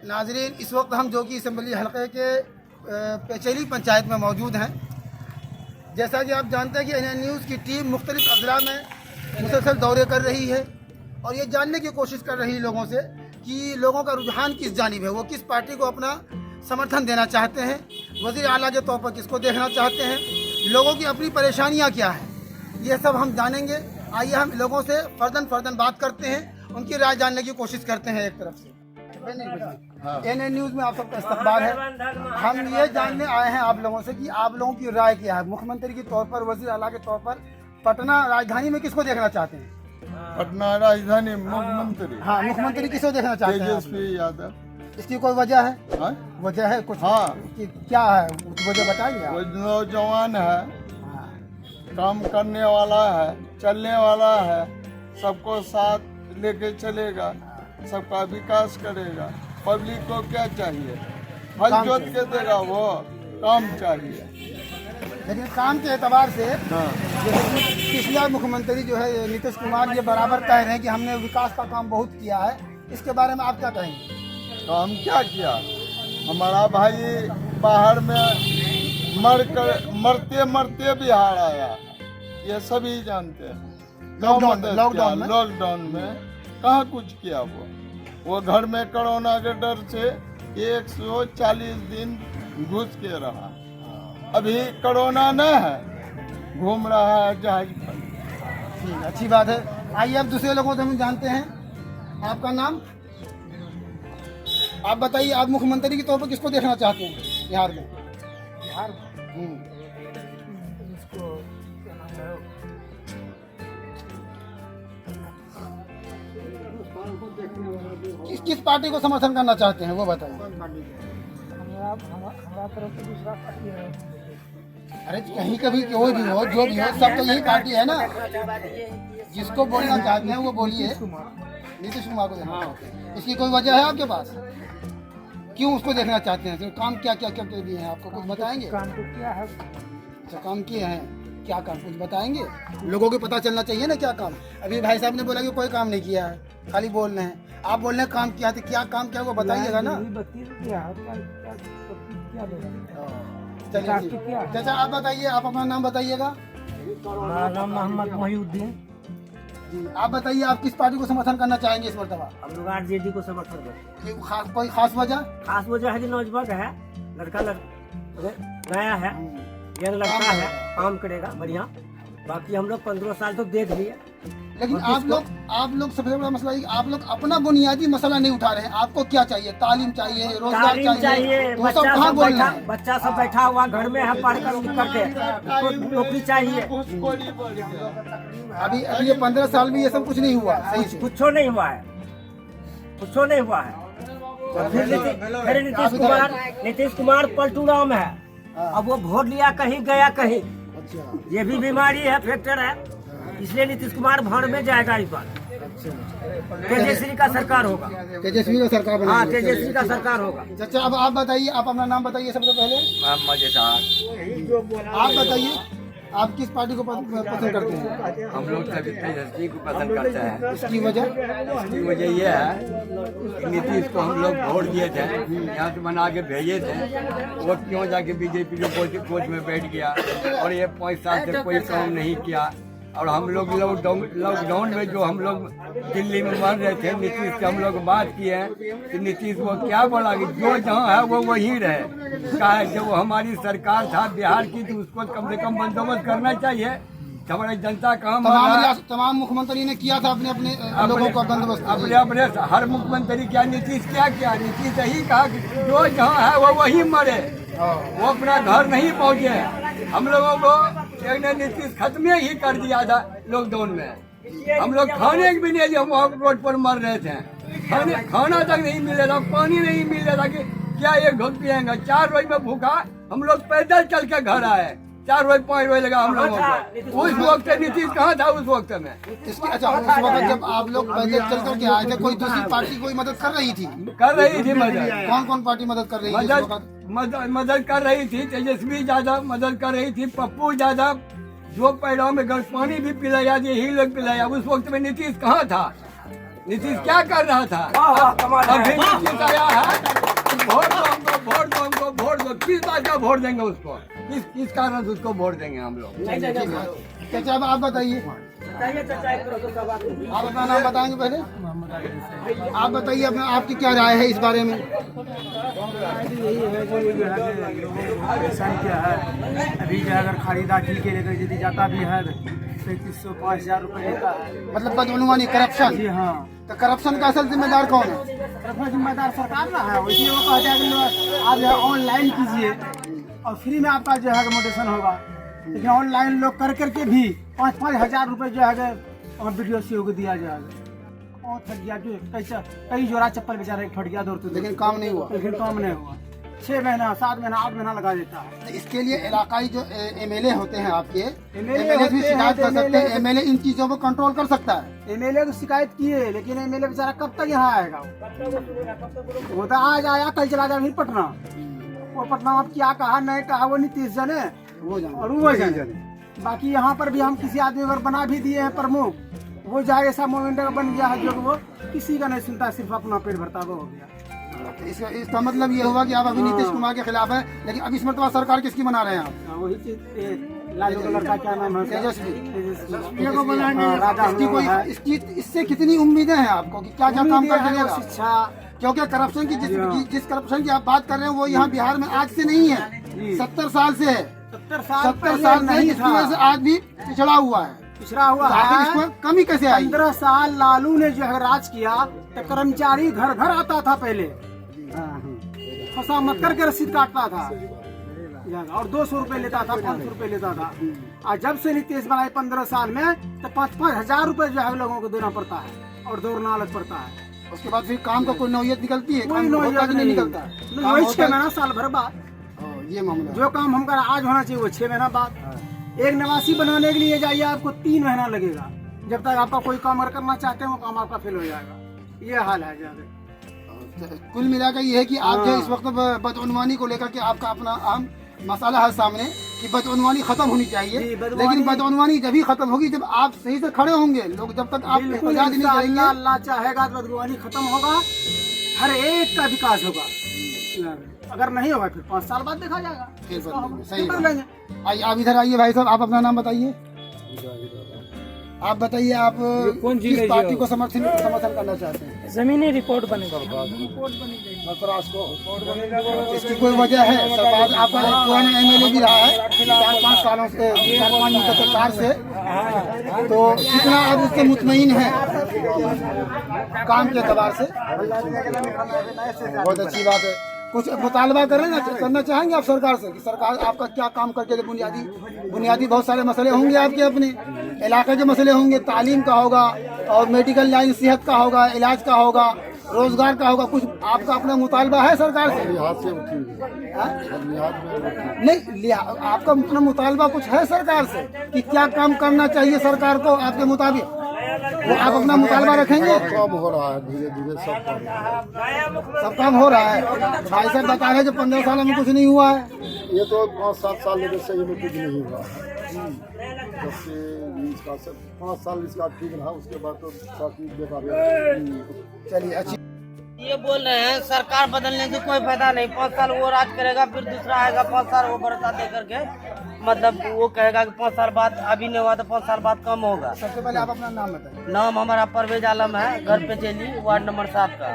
नाजरीन, इस वक्त हम जोगी असम्बली हलके के पेचेली पंचायत में मौजूद हैं। जैसा कि आप जानते हैं कि NN न्यूज़ की टीम मुख्तलिफ अजला में मुसलसल दौरे कर रही है और ये जानने की कोशिश कर रही है लोगों से कि लोगों का रुझान किस जानिब है, वो किस पार्टी को अपना समर्थन देना चाहते हैं, वज़ीर आला के तौर पर किसको देखना चाहते हैं, लोगों की अपनी परेशानियाँ क्या हैं, ये सब हम जानेंगे। आइए हम लोगों से फ़र्दन बात करते हैं, उनकी राय जानने की कोशिश करते हैं। एक तरफ से NN न्यूज़ में आप सबका इस्तकबाल है। हम ये जानने आए हैं आप लोगों से कि आप लोगों की राय क्या है, मुख्यमंत्री के तौर पर, वज़ीर आला के तौर पर पटना राजधानी में किसको देखना चाहते हैं? पटना राजधानी मुख्यमंत्री, हाँ, मुख्यमंत्री किसको देखना चाहते हैं? तेजस्वी यादव। इसकी कोई वजह है? हाँ? वजह है कुछ? हाँ। क्या है वजह, बताइए आप। वो नौजवान है, काम करने वाला है, चलने वाला है, सबको साथ लेके चलेगा, सबका विकास करेगा। पब्लिक को क्या चाहिए? हल जोत के देगा, वो काम चाहिए। लेकिन काम के एतबार से हाँ। जैसे कि पिछला मुख्यमंत्री जो है नीतीश कुमार, ये बराबर कह रहे हैं कि हमने विकास का काम बहुत किया है। इसके बारे में आप क्या कहेंगे? काम क्या किया? हमारा भाई बाहर में मरते मरते बिहार आया, ये सभी जानते हैं। लॉकडाउन में कहाँ कुछ किया? वो घर में कोरोना के डर से 140 दिन घुस के रहा। अभी कोरोना न है, घूम रहा है जहाज पर। ठीक, अच्छी बात है। आइए अब दूसरे लोगों से हम जानते हैं। आपका नाम? आप बताइए, आप मुख्यमंत्री के तौर पर किसको देखना चाहते हैं बिहार में? बिहार में इसको क्या नाम है, किस पार्टी को समर्थन करना चाहते हैं वो बताइए। हमारा तरफ से दूसरा पार्टी है। अरे कहीं कभी कोई भी हो, जो भी हो, सब तो यही पार्टी है ना। जिसको बोलना चाहते हैं वो बोलिए। नीतीश कुमार को देखना चाहते हैं। इसकी कोई वजह है आपके पास? क्यों उसको देखना चाहते हैं? तो काम क्या क्या क्या दिए हैं आपको, कुछ बताएंगे? काम तो क्या है? अच्छा, काम किए हैं, क्या काम कुछ बताएंगे? लोगों को पता चलना चाहिए ना क्या काम। अभी भाई साहब ने बोला कि कोई काम नहीं किया है, खाली बोल रहे हैं। आप बोल रहे हैं काम किया, तो क्या काम क्या वो बताइएगा ना। चलिए, चाचा आप बताइए, आप अपना नाम बताइएगा। हमारा नाम मोहम्मद मोहिउद्दीन। जी, आप बताइए, आप किस पार्टी को समर्थन करना चाहेंगे इस मरतबा? हम लोग RJD को समर्थन करते हैं। कोई खास वजह? खास वजह है कि नौजवान है, लड़का नया है, यंग लड़का है, काम करेगा बढ़िया। बाकी हम लोग 15 साल तो देख लिए। लेकिन आप लोग सबसे बड़ा मसला है, आप लोग अपना बुनियादी मसला नहीं उठा रहे हैं। आपको क्या चाहिए? तालीम चाहिए, रोजगार चाहिए, वो सब कहाँ बोल रहे हैं? बच्चा सब बैठा हुआ घर में है, पढ़ कर लिख करके, नौकरी चाहिए। अभी ये 15 साल में ये सब कुछ नहीं हुआ, सही से कुछ नहीं हुआ है, कुछ नहीं हुआ है। फिर नीतीश कुमार पलटू राम है। अब वो वोट लिया कहीं, गया कहीं। ये भी बीमारी है, फैक्टर है, इसलिए नीतीश कुमार भाड़ में जाएगा इस बार। तेजस्वी का सरकार होगा। तेजस्वी का सरकार बना? हाँ, तेजस्वी का सरकार होगा। चाचा अब आप बताइए, आप अपना नाम बताइए सबसे पहले। आप बताइए, आप किस पार्टी को पसंद करते हैं? हम लोग सभी तेजस्वी को पसंद करते हैं। इसकी वजह? इसकी वजह ये है कि नीतीश को हम लोग वोट दिए थे, यहाँ से बना के भेजे थे, वो क्यों जाके बीजेपी के कोच में बैठ गया और ये 5 साल से कोई काम नहीं किया। और हम लोग लॉकडाउन में जो हम लोग दिल्ली में मर रहे थे, नीतीश से हम लोग बात किए हैं कि नीतीश वो क्या बोला कि जो जहाँ है वो वहीं रहे। कहा जब हमारी सरकार था बिहार की, तो उसको कम से कम बंदोबस्त करना चाहिए। हमारी जनता काम तमाम मुख्यमंत्री ने किया था अपने लोगों का बंदोबस्त। अपने हर मुख्यमंत्री क्या, नीतीश क्या किया? नीतीश यही कहा कि जो जहाँ है वो वहीं मरे, वो अपना घर नहीं पहुँचे। हम लोगों को नीतीश खत्म ही कर दिया था लॉकडाउन में। हम लोग खाने भी नहीं, हम रोड पर मर रहे थे, खाना तक नहीं मिल रहा था, पानी नहीं मिल रहा था कि क्या एक घुट पिएंगे। 4 रोज में भूखा हम लोग पैदल चल के घर आए। 4 रोज 5 रोज लगा हम लोगों को। उस वक्त नीतीश कहाँ था उस वक्त में? अच्छा, उस वक्त जब आप लोग पैदल चल करके आए थे, कोई दूसरी पार्टी कोई मदद कर रही थी? कर रही थी मदद। कौन पार्टी मदद कर रही थी? मदद कर रही थी तेजस्वी यादव, मदद कर रही थी पप्पू यादव, जो पैरों में गर्म पानी भी पिलाया, यही लोग पिलाया। उस वक्त में नीतीश कहाँ था? नीतीश क्या कर रहा था? वाह वाह कमाल अभी है। नीतीश आया है, वोट दो हमको, वोट दो हमको, वोट दो। किस बात का वोट देंगे उसको? किस कारण से उसको वोट देंगे हम लोग? चाचा अब आप बताइए, बताइए चाचा, एक करो तो सब बात होगी। आप अपना नाम बताएंगे पहले? आप बताइए अपना, आपकी क्या राय है इस बारे में? यही है जो लोगों को परेशान किया है। अभी जो अगर खरीदारी के लेकर यदि जाता भी है 3500-5000 रुपये लेता है। मतलब बदगुमानी, करप्शन। जी हाँ, तो करप्शन का असल जिम्मेदार कौन है? प्रथम जिम्मेदार सरकार ना है। इसलिए वो कहते हैं कि आप जो है ऑनलाइन कीजिए और फ्री में आपका जो है मोटेशन होगा। लेकिन ऑनलाइन लोग कर करके भी 5-5 हजार रुपये जो है वीडियो सी को दिया जाएगा। और थक गया जो कई जोड़ा चप्पल बेचारा फट गया दौड़ते, लेकिन काम नहीं हुआ। लेकिन काम नहीं हुआ। 6 महीना, 7 महीना, 8 महीना लगा देता है। तो इसके लिए इलाकाई जो एमएलए होते हैं आपके, MLA एमएलए भी होते शिकायत हैं, कर सकते हैं। MLA एमएलए इन चीजों को कंट्रोल कर सकता है। एमएलए को शिकायत किए, लेकिन एमएलए बेचारा कब तक यहाँ आएगा? वो तो आज आया कल चला जाए फिर पटना। वो पटना अब क्या कहा नहीं कहा वो नीतीश जाने वो जाने। और वो जाने। बाकी यहाँ पर भी हम किसी आदमी अगर बना भी दिए हैं प्रमुख, वो जाए ऐसा मोमेंट बन गया है जो वो किसी का नहीं सुनता, सिर्फ अपना पेट भरता वो हो गया। इसका मतलब ये हुआ कि आप अभी नीतीश कुमार के खिलाफ है, लेकिन अब इस मरतबा सरकार किसकी बना रहे हैं आप? वही चीज लालू कलर का क्या नाम है? तेजस्वी। तेजस्वी को बनाएंगे। इसकी कोई इससे कितनी उम्मीदें हैं आपको कि क्या क्या काम कर देगा? शिक्षा, क्योंकि करप्शन की जिस करप्शन की आप बात कर रहे हैं वो यहाँ बिहार में आज से नहीं है, 70 साल से है। 70 साल 70 साल से नहीं इसकी वजह से आज भी पिछड़ा हुआ है। पिछड़ा हुआ तो आखिर है। इसको कमी कैसे आई? 15 साल लालू ने जो है राज किया तो कर्मचारी घर घर आता था पहले, फंसा मत करके रसीद काटता था और 200 रुपए लेता था, 500 रुपए लेता था। और जब से नीतीश बनाए 15 साल में तो 5-5 हजार रुपए जो है लोगों को देना पड़ता है और दौड़ना अलग पड़ता है। उसके बाद फिर काम का कोई नौयत निकलती है? कोई काम नौयत होता कि नहीं निकलता है? काम वही होता 6 है? महीना साल भर बाद ये मामला है। जो काम हमका आज होना चाहिए वो 6 महीना बाद। एक नवासी बनाने के लिए जाइए आपको 3 महीना लगेगा। जब तक आपका कोई काम अगर करना चाहते हैं वो काम आपका फेल हो जाएगा। ये हाल है ज्यादा। कुल मिलाकर ये है कि आप जो इस वक्त बदउनवानी को लेकर के आपका अपना अहम मसाला है सामने कि बदउनवानी खत्म होनी चाहिए। जी, बदउनवानी- लेकिन बदउनवानी जब ही खत्म होगी जब आप सही से खड़े होंगे। लोग जब तक आप बिल्कुल आजादी नहीं करेंगे, इंशाअल्लाह, अल्लाह चाहेगा तो बदगुमानी खत्म होगा, हर एक का विकास होगा। अगर नहीं होगा फिर 5 साल बाद देखा जाएगा। फिर इसका बदलेंगे, हम सही बदल बात। लेंगे। आइए आप इधर आइए भाई साहब, आप अपना नाम बताइए। आप बताइए आप किस पार्टी को समर्थन करना चाहते हैं? जमीनी रिपोर्ट बनेगा। इसकी कोई वजह है? सरकार आपका एक पुराना एमएलए भी रहा है 4-5 सालों से, 4-5 मुतकार से, तो कितना अब उससे मुतमईन है काम के एतबार से? बहुत अच्छी बात है। कुछ मुतालबा करना चाहेंगे आप सरकार से कि सरकार आपका क्या काम करके दे? बुनियादी बहुत सारे मसले होंगे आपके, अपने इलाके के मसले होंगे, तालीम का होगा और मेडिकल लाइन, सेहत का होगा, इलाज का होगा, रोजगार का होगा। कुछ आपका अपना मुतालबा है सरकार से? नहीं, आपका अपना मुतालबा कुछ है सरकार से कि क्या काम करना चाहिए सरकार को आपके मुताबिक? वो आप अपना मुतालबा रखेंगे? काम हो रहा है धीरे धीरे सब काम हो रहा है। भाई साहब बता रहे हैं जो 15 सालों में कुछ नहीं हुआ है। ये तो 5-7 साल लगे सही में कुछ नहीं हुआ। जब से इसका 5 साल इसका ठीक रहा, उसके बाद तो काफी बेकार। चलिए अच्छी ये बोल रहे हैं सरकार बदलने से कोई फायदा नहीं। 5 साल वो राज करेगा, फिर दूसरा आएगा 5 साल वो भरोसा दे करके, मतलब वो कहेगा कि 5 साल बाद अभी नहीं हुआ तो 5 साल बाद कम होगा। सबसे पहले आप अपना नाम बताइए। नाम हमारा परवेज आलम है, घर पे चली, वार्ड नंबर 7 का।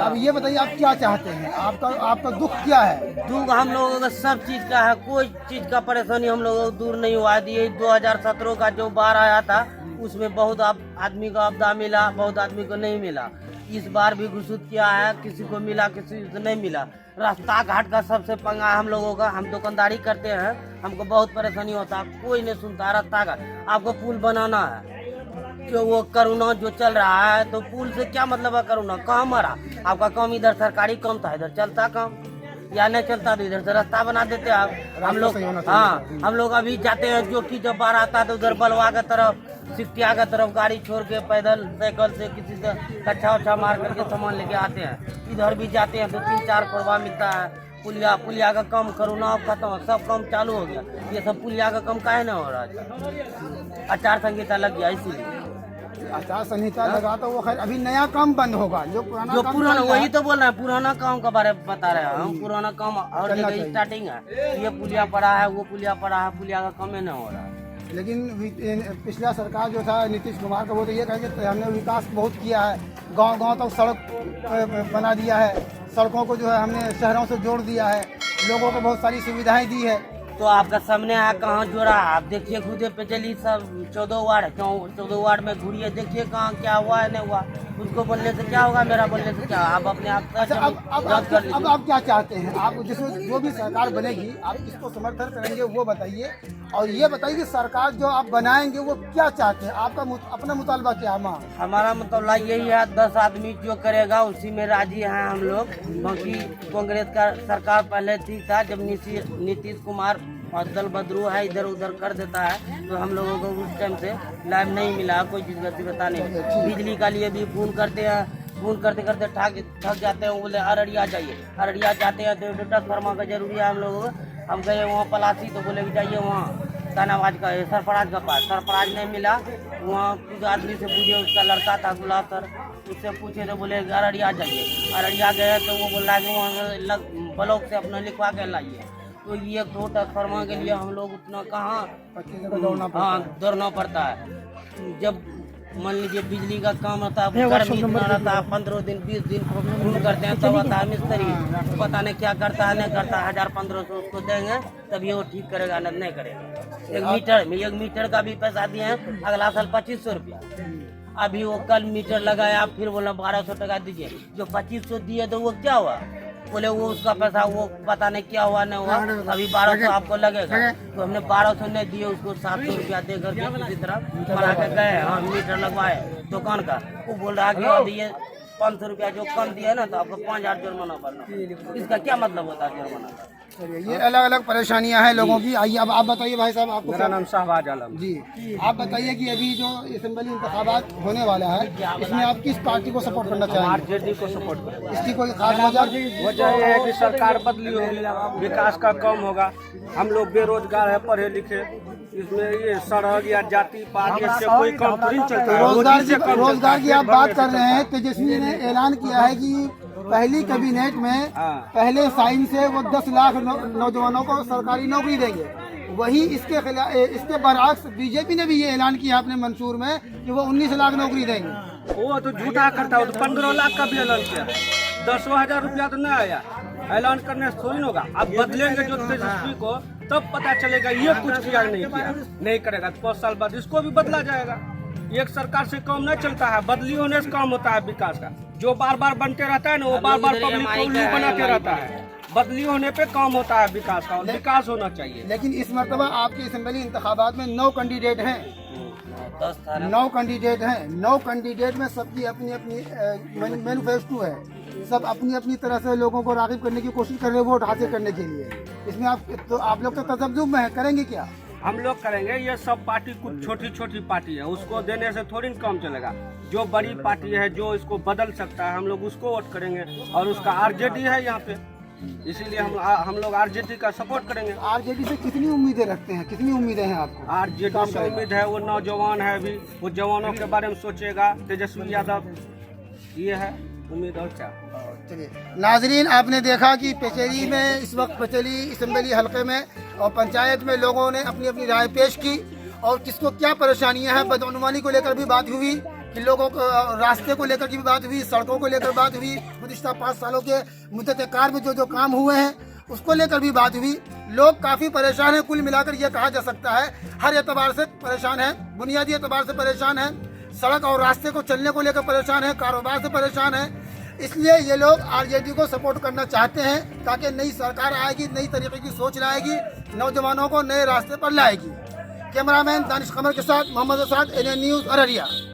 अब ये बताइए आप क्या चाहते हैं? आपका दुख क्या है? दुख हम लोगों का सब चीज का है, कोई चीज का परेशानी हम लोगों को दूर नहीं हुआ। ये 2017 का जो बाढ़ आया था उसमें बहुत आदमी को आपदा मिला, बहुत आदमी को नहीं मिला। इस बार भी घुसूट किया है, किसी को मिला किसी को नहीं मिला। रास्ता घाट का सबसे पंगा है हम लोगों का। हम दुकानदारी करते हैं, हमको बहुत परेशानी होता है, कोई नहीं सुनता। रास्ता घाट आपको पुल बनाना है कि वो करोना जो चल रहा है तो पुल से क्या मतलब है? करोना कहाँ मरा? आपका काम इधर सरकारी काम था, इधर चलता काम या नहीं चलता तो इधर से रास्ता बना देते आप। हम लोग हम लोग अभी जाते हैं जो कि जब बाढ़ आता है तो उधर बलवा की तरफ, सिकटिया की तरफ गाड़ी छोड़ के पैदल साइकिल से किसी से कच्चा उच्छा मार करके सामान लेके आते हैं। इधर भी जाते हैं तो 3-4 कोरबा मिलता है। पुलिया का काम करोना खत्म, सब काम चालू हो गया। ये सब पुलिया का काम काहे ना हो रहा है? आचार संहिता लग गया इसीलिए। आचार संहिता लगा तो वो खैर अभी नया काम बंद होगा, जो जो काम पुराना, चल रहा है। वही तो बोल रहे हैं, पुराना काम के बारे में बता रहे हैं हम। पुराना काम और चलना जगह चाहिए। स्टार्टिंग है, ये पुलिया पड़ा है, वो पुलिया पड़ा है, पुलिया का काम ही नहीं हो रहा है। लेकिन पिछला सरकार जो था नीतीश कुमार का, वो तो ये कहेंगे कि हमने विकास बहुत किया है, गांव-गांव तक सड़क बना दिया है, सड़कों को जो है हमने शहरों से जोड़ दिया है, लोगों को बहुत सारी सुविधाएं दी है। तो आपका सामने है कहाँ जोड़ा, आप देखिए खुदे पे चलिए, सब 14 वार्ड, 14 वार्ड में घूरिए, देखिए कहाँ क्या हुआ है नहीं हुआ। उसको बोलने से क्या होगा, मेरा बोलने से क्या, आप अपने आप अच्छा, जांच कर लीजिए। अब आप क्या चाहते हैं? आप जो भी सरकार बनेगी, आप किसको समर्थन करेंगे वो बताइए, और ये बताइए कि सरकार जो आप बनाएंगे वो क्या चाहते हैं, आपका अपना मुतालबा क्या है? हमारा मतलब यही है, 10 आदमी जो करेगा उसी में राजी हैं हम लोग। बाकी कांग्रेस का सरकार पहले ठीक था, जब नीतीश कुमार और दल बदरू है, इधर उधर कर देता है, तो हम लोगों को उस टाइम से लाभ नहीं मिला, कोई चीज़ का सुविधा नहीं। बिजली का लिए भी फोन करते हैं, फोन करते करते थक जाते हैं, बोले अररिया जाइए, अररिया जाते हैं तो ट्रांसफार्मर का जरूरी है हम लोगों को। हम गए वहाँ पलासी, तो बोले कि जाइए वहाँ तानाबाज का सरफराज का पास, सरफराज नहीं मिला, वहाँ कुछ आदमी से पूछे, उसका लड़का था गुलाब सर, उससे पूछे तो बोले अररिया जाइए। अररिया गए तो वो बोला कि वहाँ ब्लॉक से अपना लिखवा के लाइए। तो ये 2 ट्रांसफार्मर के लिए हम लोग उतना कहाँ दौड़ना पड़ता है। जब मान लीजिए बिजली का काम रहता है, गर्मी इतना रहता है, 15 दिन 20 दिन फोन करते हैं, तब आता है मिस्त्री, पता नहीं क्या करता है नहीं करता है, 1500 उसको देंगे तभी वो ठीक करेगा, नहीं करेगा। एक मीटर का भी पैसा दिए हैं, अगला साल 2500 रुपया। अभी वो कल मीटर लगाया, फिर बोला 1200 टका दीजिए। जो 2500 दिए तो वो क्या हुआ, बोले वो उसका पैसा वो पता नहीं क्या हुआ नहीं हुआ, अभी 1200 आपको लगेगा। तो हमने 1200 नहीं दिए, उसको 700 रुपया दे करके किसी तरह बना के गए, हाँ मीटर लगवाए दुकान का। वो बोल रहा है कि अभी ये 500 रुपया जो कम दिया ना, तो आपको 5000 जुर्माना भरना। इसका क्या मतलब होता है जुर्माना का? ये अलग अलग परेशानियां हैं लोगों की। आइए अब आप बताइए भाई साहब, आपको मेरा नाम शाहबाज आलम जी, आप बताइए कि अभी जो असेंबली इंतखाबात होने वाला है, इसमें आप किस पार्टी को सपोर्ट करना चाहेंगे? आरजेडी को सपोर्ट करें। इसकी कोई खास वजह? वजह ये है कि सरकार बदली होगी, विकास का कम होगा, हम लोग बेरोजगार है, पढ़े लिखे, इसमें ये सड़क या जाति पात इससे कोई कम थोड़ी चलता है। रोजगार की आप बात कर रहे हैं, तेजस्वी ने ऐलान किया है कि पहली कैबिनेट में पहले साइन से वो 10 लाख नौजवानों को सरकारी नौकरी देंगे। वही इसके खिलाफ, इसके बरअक्स बीजेपी ने भी ये ऐलान किया अपने मंशूर में कि वो 19 लाख नौकरी देंगे। वो तो झूठा करता है, वो तो 15 लाख का भी ऐलान किया, 10,000 रुपया तो नहीं आया। ऐलान करने से थोड़ी होगा, अब बदलेंगे जो तेजस्वी को, तब पता चलेगा ये कुछ किया नहीं किया, नहीं करेगा तो 5 साल बाद इसको भी बदला जाएगा। एक सरकार से काम नहीं चलता है, बदली होने से काम होता है विकास का। जो बार बार बनते रहता है ना, वो बार बार पब्लिक को उल्लू बनाते रहता है। बदली होने पे काम होता है विकास का, और विकास होना चाहिए। लेकिन इस मरतबा आपकी असेंबली इंतखाबात में 9 कैंडिडेट हैं, 9 कैंडिडेट हैं। 9 कैंडिडेट में सबकी अपनी अपनी मैनिफेस्टो है, सब अपनी अपनी तरह से लोगों को राग़िब करने की कोशिश कर रहे हैं वोट हासिल करने के लिए। इसमें आप लोग तो तजब्जुब में है, करेंगे क्या? हम लोग करेंगे, ये सब पार्टी कुछ छोटी छोटी पार्टी है, उसको देने से थोड़ी काम चलेगा। जो बड़ी पार्टी है, जो इसको बदल सकता है, हम लोग उसको वोट करेंगे, और उसका आरजेडी है यहाँ पे, इसीलिए हम लोग आरजेडी का सपोर्ट करेंगे। आरजेडी से कितनी उम्मीदें रखते हैं, कितनी उम्मीदें हैं आपको? आरजेडी से उम्मीद है, वो नौजवान है, अभी वो जवानों के बारे में सोचेगा, तेजस्वी यादव, ये है उम्मीद। और क्या? चलिए नाजरीन, आपने देखा कि पचेरी में इस वक्त पचेरी असेंबली हलके में और पंचायत में लोगों ने अपनी अपनी राय पेश की, और किसको क्या परेशानियां हैं, बदअनवानी को लेकर भी बात हुई, कि लोगों को रास्ते को लेकर की भी बात हुई, सड़कों को लेकर बात हुई, गुज़िश्ता 5 सालों के मुद्दत कार में जो काम हुए हैं उसको लेकर भी बात हुई। लोग काफ़ी परेशान हैं, कुल मिलाकर ये कहा जा सकता है हर एतबार से परेशान है, बुनियादी एतबार से परेशान है, सड़क और रास्ते को चलने को लेकर परेशान है, कारोबार से परेशान है। इसलिए ये लोग आरजेडी को सपोर्ट करना चाहते हैं, ताकि नई सरकार आएगी, नई तरीके की सोच लाएगी, नौजवानों को नए रास्ते पर लाएगी। कैमरामैन दानिश कमर के साथ मोहम्मद असाद, NN न्यूज़ अररिया।